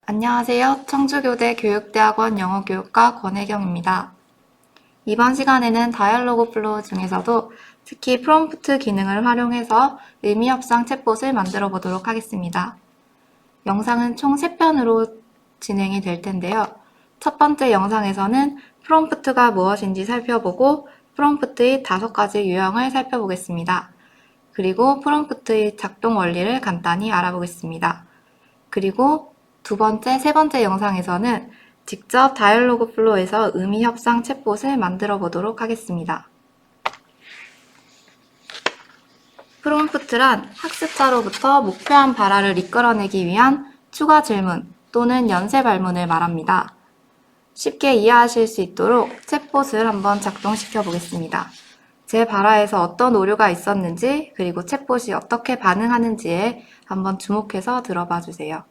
안녕하세요. 청주교대 교육대학원 영어교육과 권혜경입니다. 이번 시간에는 다이얼로그 플로우 중에서도 특히 프롬프트 기능을 활용해서 의미협상 챗봇을 만들어 보도록 하겠습니다. 영상은 총 3편으로 진행이 될 텐데요. 첫 번째 영상에서는 프롬프트가 무엇인지 살펴보고 프롬프트의 5가지 유형을 살펴보겠습니다. 그리고 프롬프트의 작동 원리를 간단히 알아보겠습니다. 그리고 세 번째 영상에서는 직접 다이얼로그 플로우에서 의미 협상 챗봇을 만들어 보도록 하겠습니다. 프롬프트란 학습자로부터 목표한 발화를 이끌어내기 위한 추가 질문 또는 연쇄 발문을 말합니다. 쉽게 이해하실 수 있도록 챗봇을 한번 작동시켜 보겠습니다. 제 발화에서 어떤 오류가 있었는지 그리고 챗봇이 어떻게 반응하는지에 한번 주목해서 들어봐 주세요.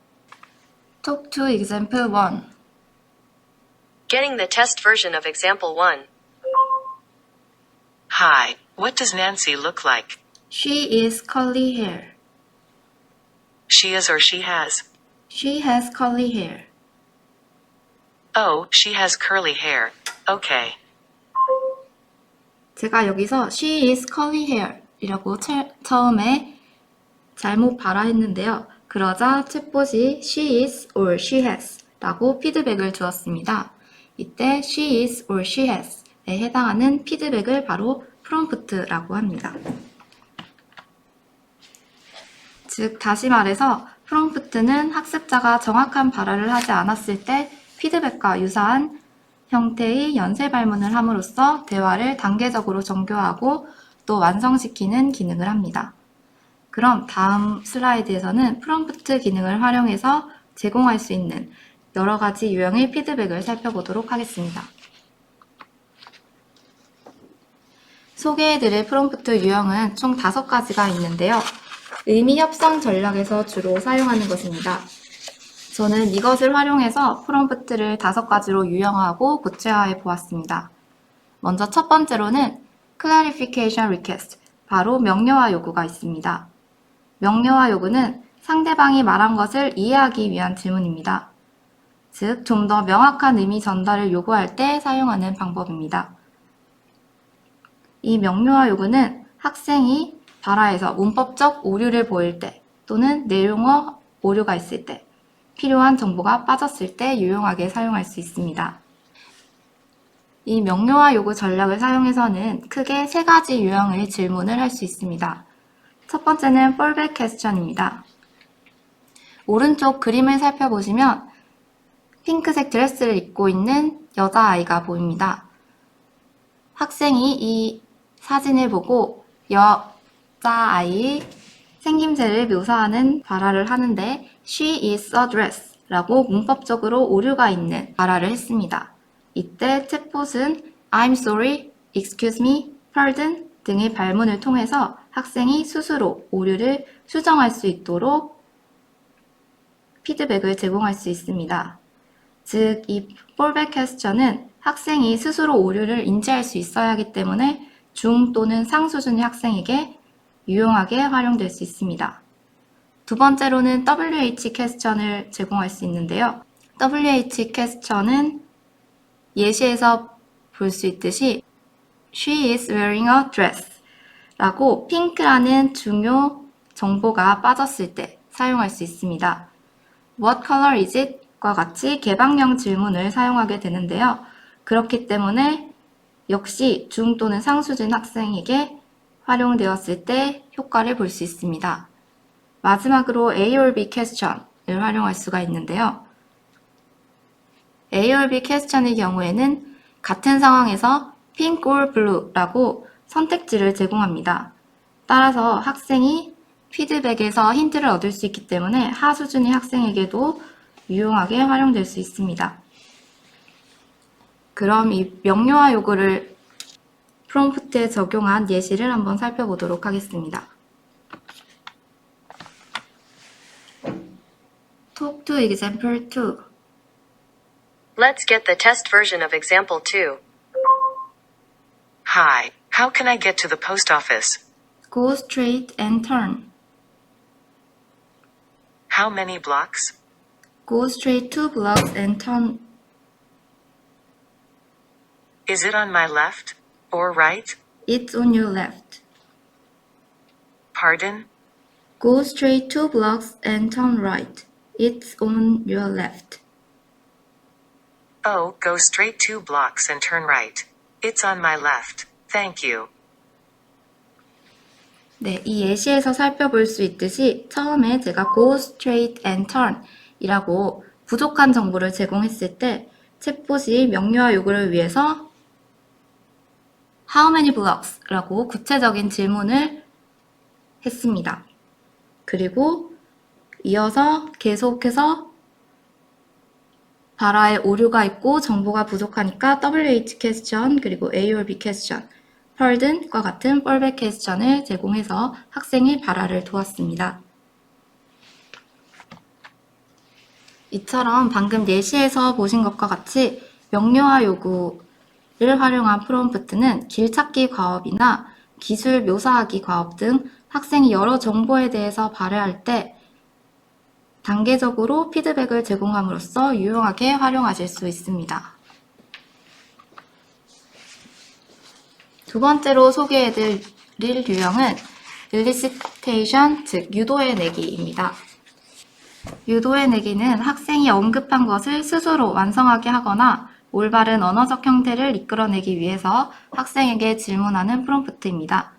Talk to example 1. Getting the test version of example 1. Hi, what does Nancy look like? She is curly hair. She is or she has? She has curly hair. Oh, she has curly hair. Okay. 제가 여기서 she is curly hair 이라고 처음에 잘못 발화했는데요. 그러자 챗봇이 she is or she has 라고 피드백을 주었습니다. 이때 she is or she has 에 해당하는 피드백을 바로 프롬프트라고 합니다. 즉 다시 말해서 프롬프트는 학습자가 정확한 발화를 하지 않았을 때 피드백과 유사한 형태의 연쇄 발문을 함으로써 대화를 단계적으로 정교하고 또 완성시키는 기능을 합니다. 그럼 다음 슬라이드에서는 프롬프트 기능을 활용해서 제공할 수 있는 여러 가지 유형의 피드백을 살펴보도록 하겠습니다. 소개해드릴 프롬프트 유형은 총 5가지가 있는데요. 의미 협상 전략에서 주로 사용하는 것입니다. 저는 이것을 활용해서 프롬프트를 5가지로 유형화하고 구체화해 보았습니다. 먼저 첫 번째로는 Clarification Request, 바로 명료화 요구가 있습니다. 명료화 요구는 상대방이 말한 것을 이해하기 위한 질문입니다. 즉, 좀 더 명확한 의미 전달을 요구할 때 사용하는 방법입니다. 이 명료화 요구는 학생이 발화에서 문법적 오류를 보일 때 또는 내용어 오류가 있을 때, 필요한 정보가 빠졌을 때 유용하게 사용할 수 있습니다. 이 명료화 요구 전략을 사용해서는 크게 3가지 유형의 질문을 할 수 있습니다. 첫 번째는 fallback question입니다. 오른쪽 그림을 살펴보시면 핑크색 드레스를 입고 있는 여자아이가 보입니다. 학생이 이 사진을 보고 여자아이의 생김새를 묘사하는 발화를 하는데 She is a dress 라고 문법적으로 오류가 있는 발화를 했습니다. 이때 챗봇은 I'm sorry, excuse me, pardon 등의 발문을 통해서 학생이 스스로 오류를 수정할 수 있도록 피드백을 제공할 수 있습니다. 즉, 이 fallback question은 학생이 스스로 오류를 인지할 수 있어야 하기 때문에 중 또는 상 수준의 학생에게 유용하게 활용될 수 있습니다. 두 번째로는 WH 퀘스천을 제공할 수 있는데요. WH 퀘스천은 예시에서 볼 수 있듯이 She is wearing a dress 라고 핑크라는 중요 정보가 빠졌을 때 사용할 수 있습니다. What color is it? 과 같이 개방형 질문을 사용하게 되는데요. 그렇기 때문에 역시 중 또는 상 수준 학생에게 활용되었을 때 효과를 볼 수 있습니다. 마지막으로 A or B question을 활용할 수가 있는데요. A or B question의 경우에는 같은 상황에서 pink or blue라고 선택지를 제공합니다. 따라서 학생이 피드백에서 힌트를 얻을 수 있기 때문에 하 수준의 학생에게도 유용하게 활용될 수 있습니다. 그럼 이 명료화 요구를 프롬프트에 적용한 예시를 한번 살펴보도록 하겠습니다. Talk to example 2. Let's get the test version of example 2. Hi, how can I get to the post office? Go straight and turn. How many blocks? Go straight 2 blocks and turn. Is it on my left or right? It's on your left. Pardon? Go straight 2 blocks and turn right. It's on your left. Oh, go straight 2 blocks and turn right. It's on my left. Thank you. 네, 이 예시에서 살펴볼 수 있듯이 처음에 제가 go straight and turn 이라고 부족한 정보를 제공했을 때 챗봇이 명료화 요구를 위해서 How many blocks? 라고 구체적인 질문을 했습니다. 그리고 이어서 계속해서 발화에 오류가 있고 정보가 부족하니까 WH question 그리고 A or B question, pardon과 같은 fallback question을 제공해서 학생의 발화를 도왔습니다. 이처럼 방금 예시에서 보신 것과 같이 명료화 요구를 활용한 프롬프트는 길찾기 과업이나 기술 묘사하기 과업 등 학생이 여러 정보에 대해서 발휘할 때 단계적으로 피드백을 제공함으로써 유용하게 활용하실 수 있습니다. 두 번째로 소개해드릴 유형은 elicitation, 즉 유도해내기입니다. 유도해내기는 학생이 언급한 것을 스스로 완성하게 하거나 올바른 언어적 형태를 이끌어내기 위해서 학생에게 질문하는 프롬프트입니다.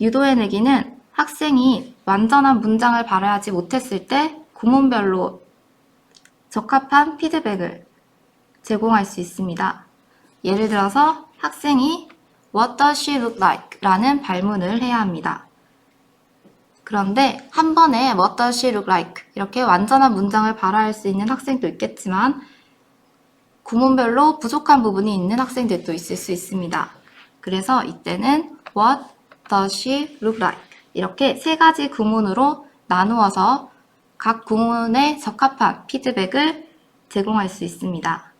유도해내기는 학생이 완전한 문장을 발휘하지 못했을 때 구문별로 적합한 피드백을 제공할 수 있습니다. 예를 들어서 학생이 What does she look like? 라는 발문을 해야 합니다. 그런데 한 번에 What does she look like? 이렇게 완전한 문장을 발휘할 수 있는 학생도 있겠지만 구문별로 부족한 부분이 있는 학생들도 있을 수 있습니다. 그래서 이때는 What does she look like? 이렇게 세 가지 구문으로 나누어서 각 구문에 적합한 피드백을 제공할 수 있습니다.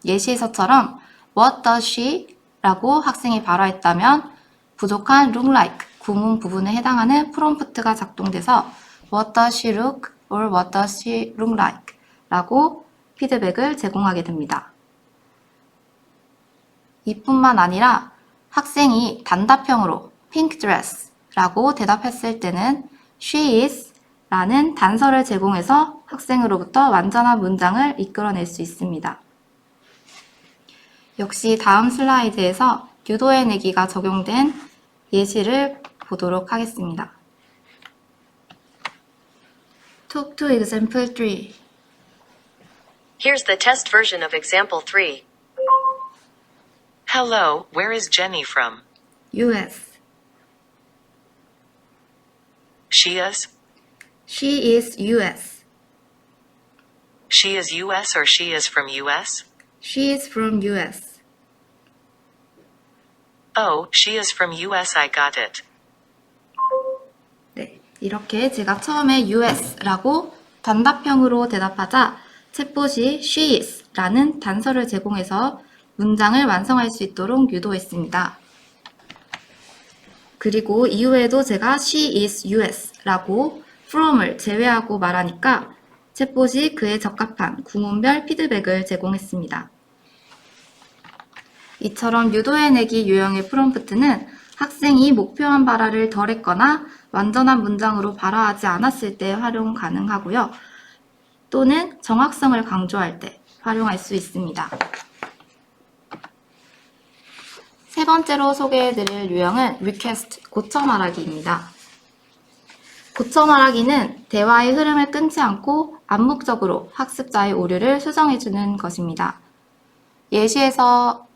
예시에서처럼 What does she? 라고 학생이 발화했다면 부족한 look like 구문 부분에 해당하는 프롬프트가 작동돼서 What does she look? or What does she look like? 라고 피드백을 제공하게 됩니다. 이뿐만 아니라 학생이 단답형으로 pink dress 라고 대답했을 때는 she is 라는 단서를 제공해서 학생으로부터 완전한 문장을 이끌어낼 수 있습니다. 역시 다음 슬라이드에서 유도해내기가 적용된 예시를 보도록 하겠습니다. Talk to example 3. Here's the test version of example 3. Hello, where is Jenny from? US. She is? She is US. She is US or she is from US? She is from US. Oh, she is from US, I got it. 네, 이렇게 제가 처음에 US라고 단답형으로 대답하자 챗봇이 she is 라는 단서를 제공해서 문장을 완성할 수 있도록 유도했습니다. 그리고 이후에도 제가 she is US 라고 from을 제외하고 말하니까 챗봇이 그에 적합한 구문별 피드백을 제공했습니다. 이처럼 유도해내기 유형의 프롬프트는 학생이 목표한 발화를 덜 했거나 완전한 문장으로 발화하지 않았을 때 활용 가능하고요. 또는 정확성을 강조할 때 활용할 수 있습니다. 세 번째로 소개해드릴 유형은 request, 고쳐 말하기입니다. 고쳐 말하기는 대화의 흐름을 끊지 않고 암묵적으로 학습자의 오류를 수정해주는 것입니다. 예시에서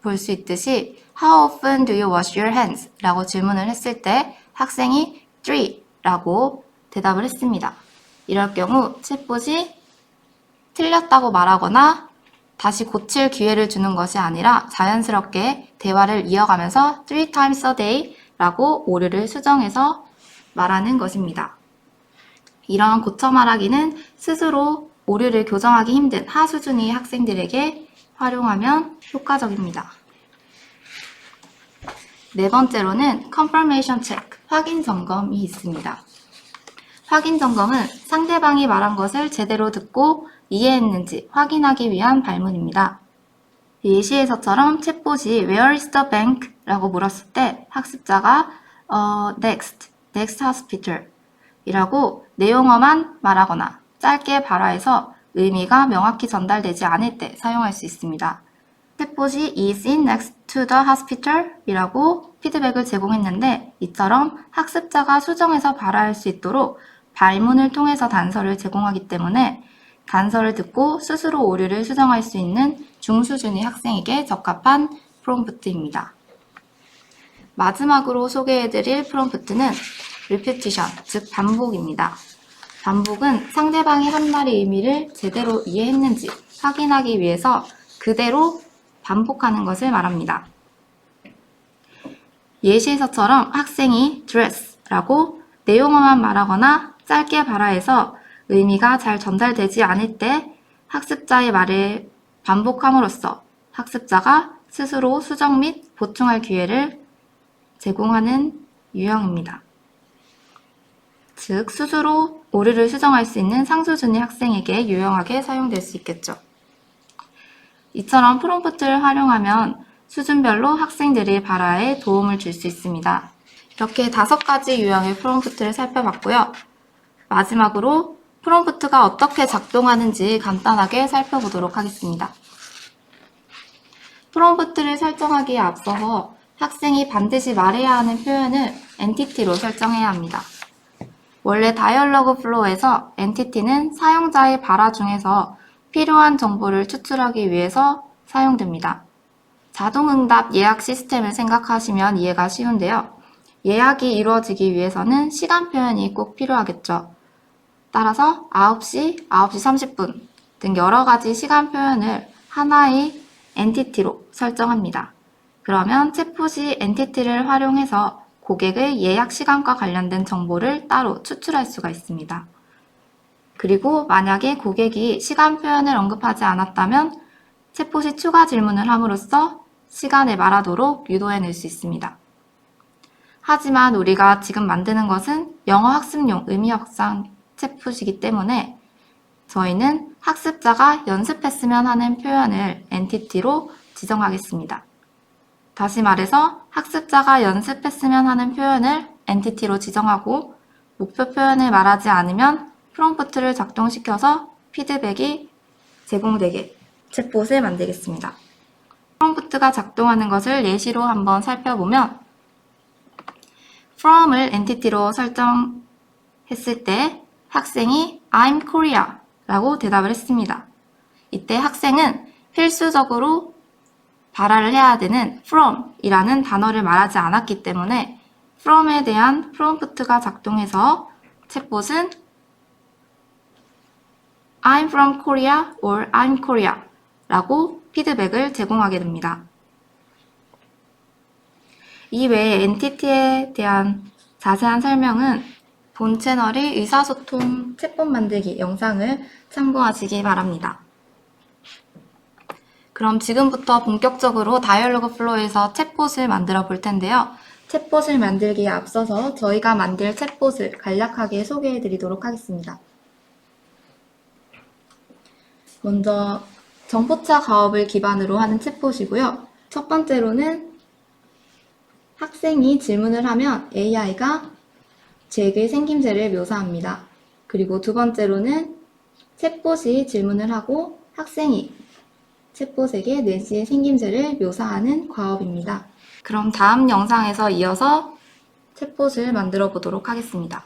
볼 수 있듯이 How often do you wash your hands? 라고 질문을 했을 때 학생이 3 라고 대답을 했습니다. 이럴 경우 챗봇이 틀렸다고 말하거나 다시 고칠 기회를 주는 것이 아니라 자연스럽게 대화를 이어가면서 3 times a day 라고 오류를 수정해서 말하는 것입니다. 이러한 고쳐 말하기는 스스로 오류를 교정하기 힘든 하수준의 학생들에게 활용하면 효과적입니다. 네 번째로는 confirmation check, 확인 점검이 있습니다. 확인 점검은 상대방이 말한 것을 제대로 듣고 이해했는지 확인하기 위한 발문입니다. 예시에서처럼 챗봇이 Where is the bank? 라고 물었을 때 학습자가 Next hospital 이라고 내용어만 말하거나 짧게 발화해서 의미가 명확히 전달되지 않을 때 사용할 수 있습니다. 챗봇이 is in next to the hospital 이라고 피드백을 제공했는데 이처럼 학습자가 수정해서 발화할 수 있도록 발문을 통해서 단서를 제공하기 때문에 단서를 듣고 스스로 오류를 수정할 수 있는 중수준의 학생에게 적합한 프롬프트입니다. 마지막으로 소개해드릴 프롬프트는 repetition, 즉 반복입니다. 반복은 상대방이 한 말의 의미를 제대로 이해했는지 확인하기 위해서 그대로 반복하는 것을 말합니다. 예시에서처럼 학생이 dress라고 내용어만 말하거나 짧게 발화해서 의미가 잘 전달되지 않을 때 학습자의 말을 반복함으로써 학습자가 스스로 수정 및 보충할 기회를 제공하는 유형입니다. 즉, 스스로 오류를 수정할 수 있는 상수준의 학생에게 유용하게 사용될 수 있겠죠. 이처럼 프롬프트를 활용하면 수준별로 학생들의 발화에 도움을 줄 수 있습니다. 이렇게 5가지 유형의 프롬프트를 살펴봤고요. 마지막으로 프롬프트가 어떻게 작동하는지 간단하게 살펴보도록 하겠습니다. 프롬프트를 설정하기에 앞서서 학생이 반드시 말해야 하는 표현을 엔티티로 설정해야 합니다. 원래 다이얼로그 플로우에서 엔티티는 사용자의 발화 중에서 필요한 정보를 추출하기 위해서 사용됩니다. 자동응답 예약 시스템을 생각하시면 이해가 쉬운데요. 예약이 이루어지기 위해서는 시간 표현이 꼭 필요하겠죠. 따라서 9시, 9시 30분 등 여러 가지 시간 표현을 하나의 엔티티로 설정합니다. 그러면 챗봇이 엔티티를 활용해서 고객의 예약 시간과 관련된 정보를 따로 추출할 수가 있습니다. 그리고 만약에 고객이 시간 표현을 언급하지 않았다면 챗봇이 추가 질문을 함으로써 시간을 말하도록 유도해낼 수 있습니다. 하지만 우리가 지금 만드는 것은 영어 학습용 의미 확산 챗봇이기 때문에 저희는 학습자가 연습했으면 하는 표현을 엔티티로 지정하겠습니다. 다시 말해서 학습자가 연습했으면 하는 표현을 엔티티로 지정하고 목표 표현을 말하지 않으면 프롬프트를 작동시켜서 피드백이 제공되게 챗봇을 만들겠습니다. 프롬프트가 작동하는 것을 예시로 한번 살펴보면 from을 엔티티로 설정했을 때 학생이 I'm Korea 라고 대답을 했습니다. 이때 학생은 필수적으로 발화를 해야 되는 from 이라는 단어를 말하지 않았기 때문에 from에 대한 프롬프트가 작동해서 챗봇은 I'm from Korea or I'm Korea 라고 피드백을 제공하게 됩니다. 이외에 엔티티에 대한 자세한 설명은 본 채널의 의사소통 챗봇 만들기 영상을 참고하시기 바랍니다. 그럼 지금부터 본격적으로 다이얼로그 플로우에서 챗봇을 만들어 볼 텐데요. 챗봇을 만들기에 앞서서 저희가 만들 챗봇을 간략하게 소개해 드리도록 하겠습니다. 먼저 정보차 가업을 기반으로 하는 챗봇이고요. 첫 번째로는 학생이 질문을 하면 AI가 잭의 생김새를 묘사합니다. 그리고 두 번째로는 챗봇이 질문을 하고 학생이 챗봇에게 내지의 생김새를 묘사하는 과업입니다. 그럼 다음 영상에서 이어서 챗봇을 만들어 보도록 하겠습니다.